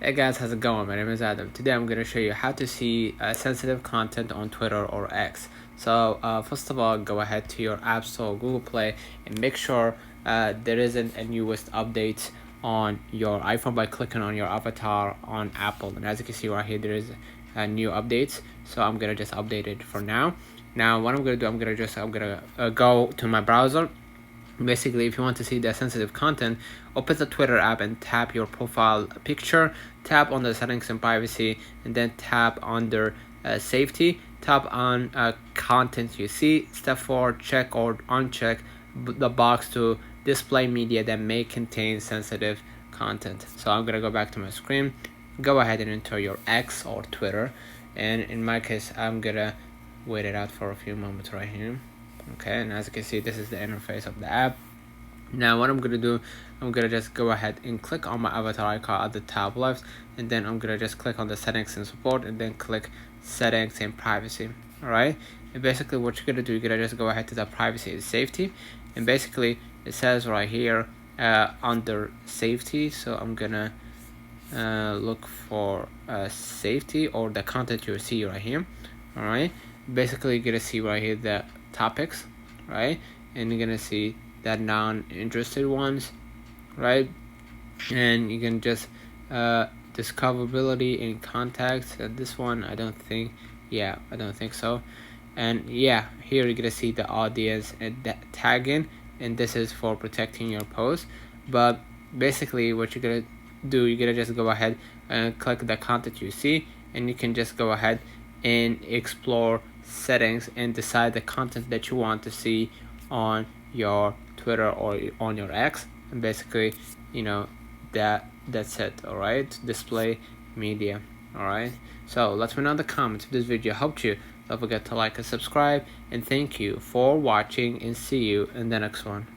Hey guys, how's it going? My name is Adam. Today I'm going to show you how to see sensitive content on Twitter or X. So first of all, go ahead to your App Store, Google Play, and make sure there isn't a newest update on your iPhone by clicking on your avatar on Apple. And as you can see right here, there is new updates. So I'm going to just update it for now. Now what I'm going to do, I'm going to go to my browser. Basically, if you want to see the sensitive content, open the Twitter app and tap your profile picture, tap on the settings and privacy, and then tap under safety, tap on content you see. Step 4, check or uncheck the box to display media that may contain sensitive content. So I'm gonna go back to my screen, go ahead and enter your X or Twitter, and in my case I'm gonna wait it out for a few moments right here. Okay, and as you can see, this is the interface of the app. Now what I'm gonna do, I'm gonna just go ahead and click on my avatar icon at the top left, and then I'm gonna just click on the settings and support, and then click settings and privacy. All right, and basically what you're gonna do, you're gonna just go ahead to the privacy and safety, and basically it says right here under safety. So I'm gonna look for safety or the content you see right here. All right, basically you're gonna see right here the topics, right, and you're gonna see that non-interested ones, right, and you can just discoverability in contacts, and this one I don't think so. And yeah, here you're gonna see the audience and the tagging, and this is for protecting your post. But basically what you're gonna do, you're gonna just go ahead and click the content you see, and you can just go ahead and explore settings and decide the content that you want to see on your Twitter or on your X, and basically that's it. All right, display media. All right, so let me know in the comments if this video helped you. Don't forget to like and subscribe, and thank you for watching, and see you in the next one.